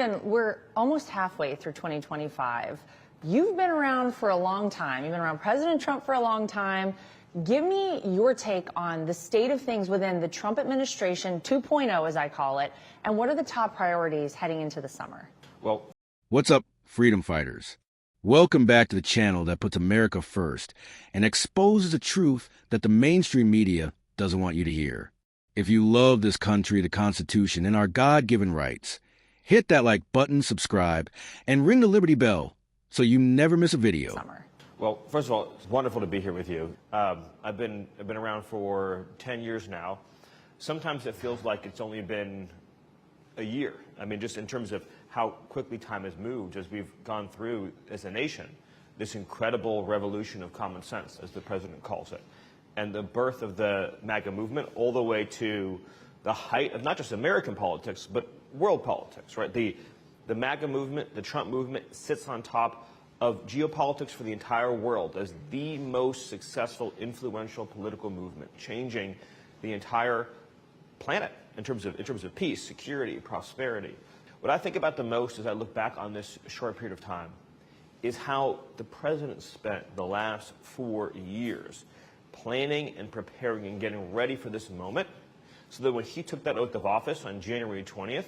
And we're almost halfway through 2025. You've been around for a long time. You've been around President Trump for a long time. Give me your take on the state of things within the Trump administration 2.0, as I call it, and what are the top priorities heading into the summer? Well, what's up, freedom fighters? Welcome back to the channel that puts America first and exposes the truth that the mainstream media doesn't want you to hear. If you love this country, the Constitution, and our God-given rights, hit that like button, subscribe, and ring the Liberty Bell so you never miss a video. Summer. Well, first of all, it's wonderful to be here with you. I've been around for 10 years now. Sometimes it feels like it's only been a year. I mean, just in terms of how quickly time has moved as we've gone through as a nation, this incredible revolution of common sense, as the president calls it, and the birth of the MAGA movement all the way to the height of not just American politics, but world politics, right? The MAGA movement, the Trump movement, sits on top of geopolitics for the entire world as the most successful, influential political movement, changing the entire planet in terms of peace, security, prosperity. What I think about the most as I look back on this short period of time is how the president spent the last 4 years planning and preparing and getting ready for this moment so that when he took that oath of office on January 20th,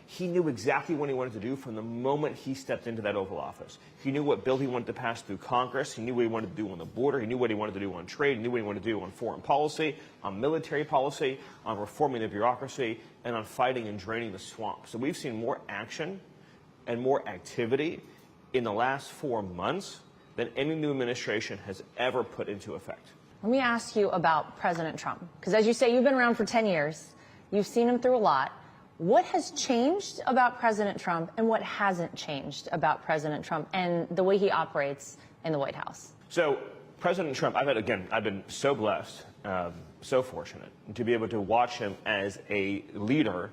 he knew exactly what he wanted to do from the moment he stepped into that Oval Office. He knew what bill he wanted to pass through Congress. He knew what he wanted to do on the border. He knew what he wanted to do on trade. He knew what he wanted to do on foreign policy, on military policy, on reforming the bureaucracy, and on fighting and draining the swamp. So we've seen more action and more activity in the last 4 months than any new administration has ever put into effect. Let me ask you about President Trump, because as you say, you've been around for 10 years. You've seen him through a lot. What has changed about President Trump and what hasn't changed about President Trump and the way he operates in the White House? So President Trump, I've been so blessed, so fortunate to be able to watch him as a leader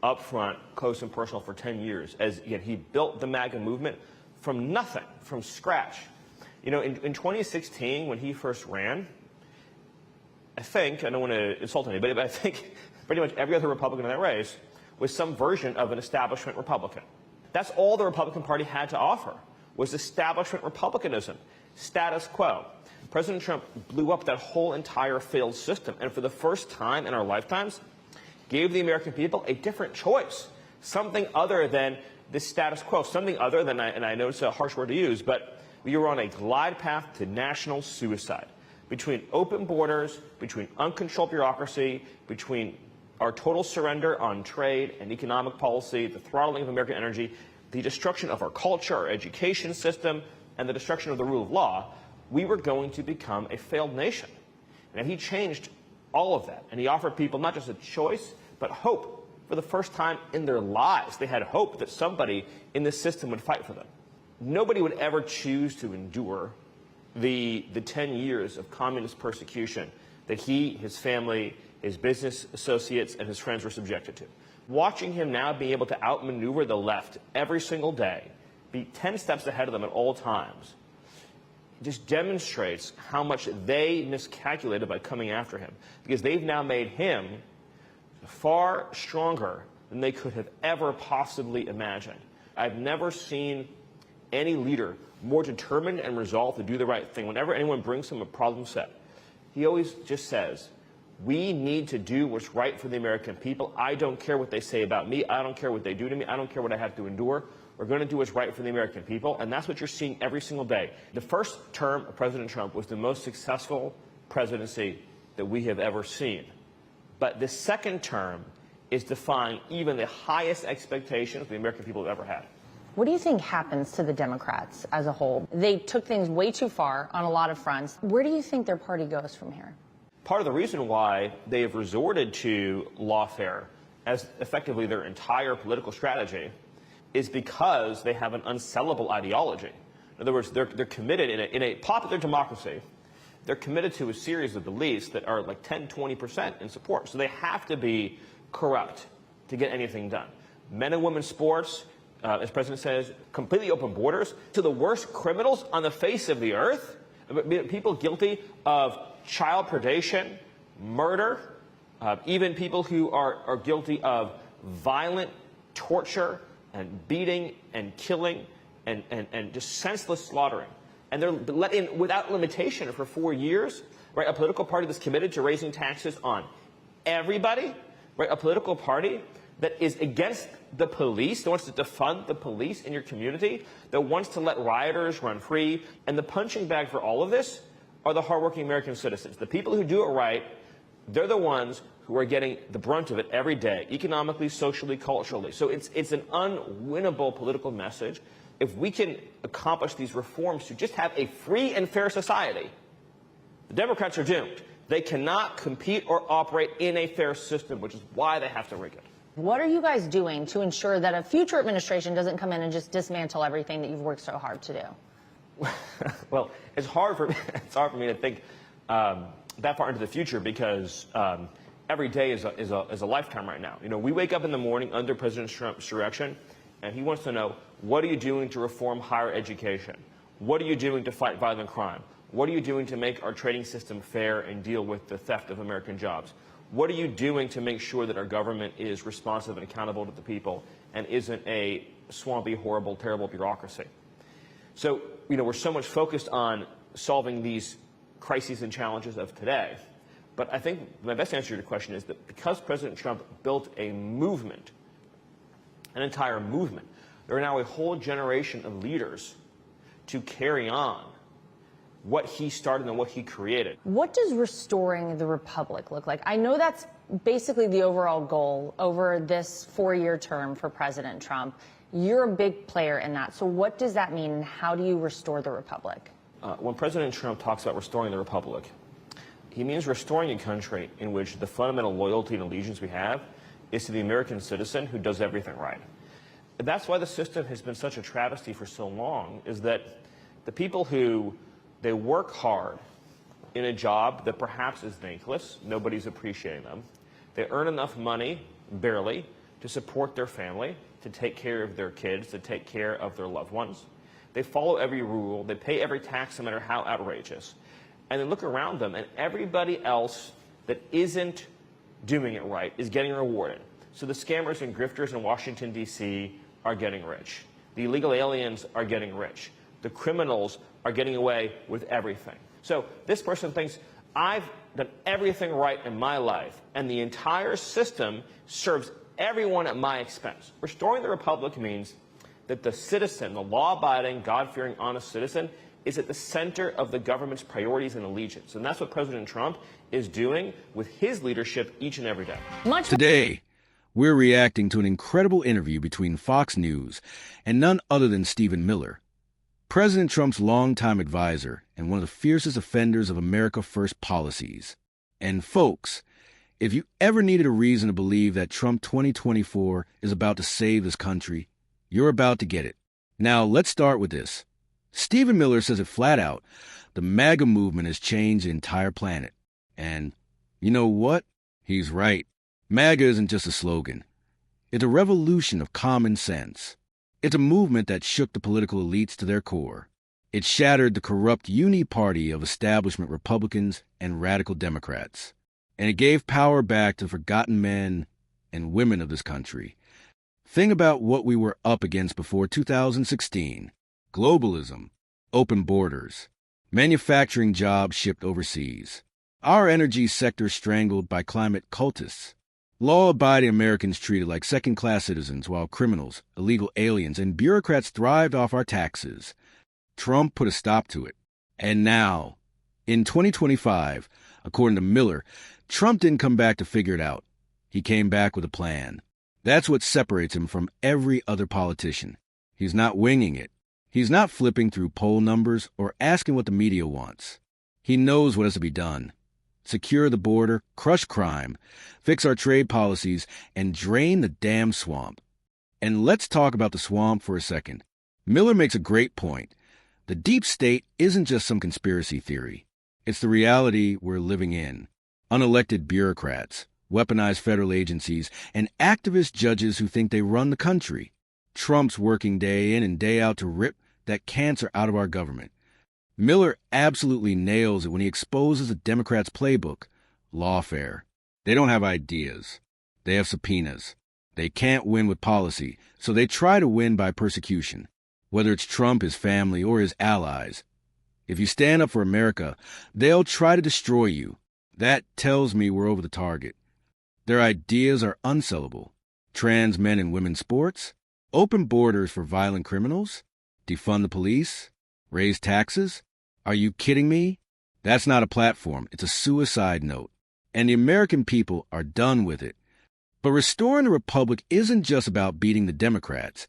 up front, close and personal for 10 years. As again, he built the MAGA movement from nothing, from scratch. You know, in 2016, when he first ran, I think, I don't want to insult anybody, but I think pretty much every other Republican in that race was some version of an establishment Republican. That's all the Republican Party had to offer, was establishment Republicanism, status quo. President Trump blew up that whole entire failed system, and for the first time in our lifetimes, gave the American people a different choice, something other than the status quo, something other than, and I know it's a harsh word to use, but we were on a glide path to national suicide. Between open borders, between uncontrolled bureaucracy, between our total surrender on trade and economic policy, the throttling of American energy, the destruction of our culture, our education system, and the destruction of the rule of law, we were going to become a failed nation. And he changed all of that, and he offered people not just a choice, but hope for the first time in their lives. They had hope that somebody in this system would fight for them. Nobody would ever choose to endure the 10 years of communist persecution that he, his family, his business associates, and his friends were subjected to. Watching him now be able to outmaneuver the left every single day, be 10 steps ahead of them at all times, just demonstrates how much they miscalculated by coming after him, because they've now made him far stronger than they could have ever possibly imagined. I've never seen any leader more determined and resolved to do the right thing. Whenever anyone brings him a problem set, he always just says, we need to do what's right for the American people. I don't care what they say about me. I don't care what they do to me. I don't care what I have to endure. We're going to do what's right for the American people, and that's what you're seeing every single day. The first term of President Trump was the most successful presidency that we have ever seen. But the second term is defying even the highest expectations the American people have ever had. What do you think happens to the Democrats as a whole? They took things way too far on a lot of fronts. Where do you think their party goes from here? Part of the reason why they have resorted to lawfare as effectively their entire political strategy is because they have an unsellable ideology. In other words, they're committed in a popular democracy. They're committed to a series of beliefs that are like 10, 20% in support. So they have to be corrupt to get anything done. Men and women's sports, as the president says, completely open borders to the worst criminals on the face of the earth, people guilty of child predation, murder, even people who are guilty of violent torture, and beating and killing and just senseless slaughtering. And they're let in without limitation for 4 years, right? A political party that's committed to raising taxes on everybody, right? A political party that is against the police, that wants to defund the police in your community, that wants to let rioters run free. And the punching bag for all of this are the hardworking American citizens. The people who do it right, they're the ones who are getting the brunt of it every day, economically, socially, culturally. So it's an unwinnable political message. If we can accomplish these reforms to just have a free and fair society, the Democrats are doomed. They cannot compete or operate in a fair system, which is why they have to rig it. What are you guys doing to ensure that a future administration doesn't come in and just dismantle everything that you've worked so hard to do? Well, it's hard for me to think that far into the future because every day is a lifetime right now. You know, we wake up in the morning under President Trump's direction, and he wants to know, what are you doing to reform higher education? What are you doing to fight violent crime? What are you doing to make our trading system fair and deal with the theft of American jobs? What are you doing to make sure that our government is responsive and accountable to the people and isn't a swampy, horrible, terrible bureaucracy? So, you know, we're so much focused on solving these crises and challenges of today. But I think my best answer to your question is that because President Trump built a movement, an entire movement, there are now a whole generation of leaders to carry on what he started and what he created. What does restoring the republic look like? I know that's basically the overall goal over this 4-year term for President Trump. You're a big player in that. So what does that mean, and how do you restore the republic? When President Trump talks about restoring the republic, he means restoring a country in which the fundamental loyalty and allegiance we have is to the American citizen who does everything right. And that's why the system has been such a travesty for so long, is that the people who they work hard in a job that perhaps is thankless, nobody's appreciating them. They earn enough money, barely, to support their family, to take care of their kids, to take care of their loved ones. They follow every rule, they pay every tax no matter how outrageous. And they look around them, and everybody else that isn't doing it right is getting rewarded. So the scammers and grifters in Washington, D.C. are getting rich. The illegal aliens are getting rich. The criminals are getting away with everything. So this person thinks, I've done everything right in my life, and the entire system serves everyone at my expense. Restoring the republic means that the citizen, the law-abiding, God-fearing, honest citizen, is at the center of the government's priorities and allegiance. And that's what President Trump is doing with his leadership each and every day. Today, we're reacting to an incredible interview between Fox News and none other than Stephen Miller, President Trump's longtime advisor and one of the fiercest offenders of America First policies. And folks, if you ever needed a reason to believe that Trump 2024 is about to save this country, you're about to get it. Now, let's start with this. Stephen Miller says it flat out. The MAGA movement has changed the entire planet. And you know what? He's right. MAGA isn't just a slogan. It's a revolution of common sense. It's a movement that shook the political elites to their core. It shattered the corrupt uni-party of establishment Republicans and radical Democrats. And it gave power back to the forgotten men and women of this country. Think about what we were up against before 2016. Globalism, open borders, manufacturing jobs shipped overseas, our energy sector strangled by climate cultists, law-abiding Americans treated like second-class citizens while criminals, illegal aliens, and bureaucrats thrived off our taxes. Trump put a stop to it. And now, in 2025, according to Miller, Trump didn't come back to figure it out. He came back with a plan. That's what separates him from every other politician. He's not winging it. He's not flipping through poll numbers or asking what the media wants. He knows what has to be done. Secure the border, crush crime, fix our trade policies, and drain the damn swamp. And let's talk about the swamp for a second. Miller makes a great point. The deep state isn't just some conspiracy theory. It's the reality we're living in. Unelected bureaucrats, weaponized federal agencies, and activist judges who think they run the country. Trump's working day in and day out to rip that cancer out of our government. Miller absolutely nails it when he exposes the Democrats' playbook, lawfare. They don't have ideas. They have subpoenas. They can't win with policy, so they try to win by persecution, whether it's Trump, his family, or his allies. If you stand up for America, they'll try to destroy you. That tells me we're over the target. Their ideas are unsellable. Trans men and women's sports, open borders for violent criminals, defund the police, raise taxes. Are you kidding me? That's not a platform. It's a suicide note. And the American people are done with it. But restoring the republic isn't just about beating the Democrats.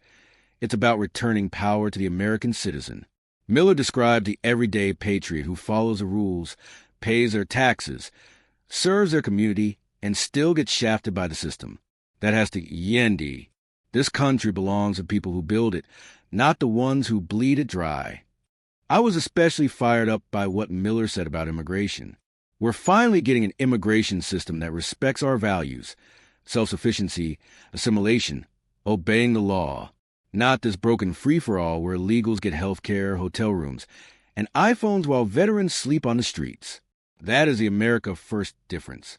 It's about returning power to the American citizen. Miller described the everyday patriot who follows the rules, pays their taxes, serves their community, and still gets shafted by the system. That has to yendi. This country belongs to people who build it, not the ones who bleed it dry. I was especially fired up by what Miller said about immigration. We're finally getting an immigration system that respects our values, self-sufficiency, assimilation, obeying the law, not this broken free-for-all where illegals get health care, hotel rooms, and iPhones while veterans sleep on the streets. That is the America First difference.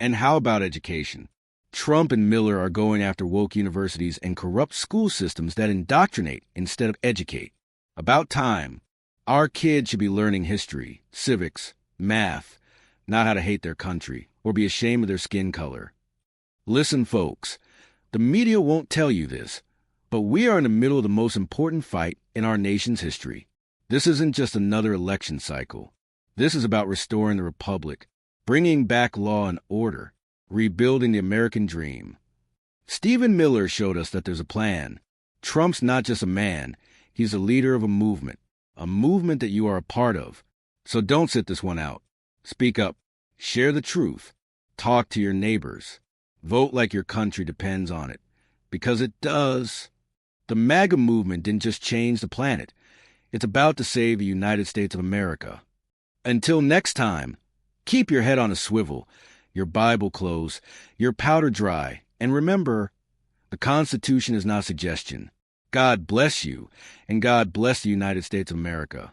And how about education? Trump and Miller are going after woke universities and corrupt school systems that indoctrinate instead of educate. About time. Our kids should be learning history, civics, math, not how to hate their country or be ashamed of their skin color. Listen, folks, the media won't tell you this, but we are in the middle of the most important fight in our nation's history. This isn't just another election cycle. This is about restoring the republic, bringing back law and order, rebuilding the American dream. Stephen Miller showed us that there's a plan. Trump's not just a man. He's a leader of a movement that you are a part of. So don't sit this one out. Speak up. Share the truth. Talk to your neighbors. Vote like your country depends on it. Because it does. The MAGA movement didn't just change the planet. It's about to save the United States of America. Until next time, keep your head on a swivel, your Bible closed, your powder dry, and remember, the Constitution is not suggestion. God bless you, and God bless the United States of America.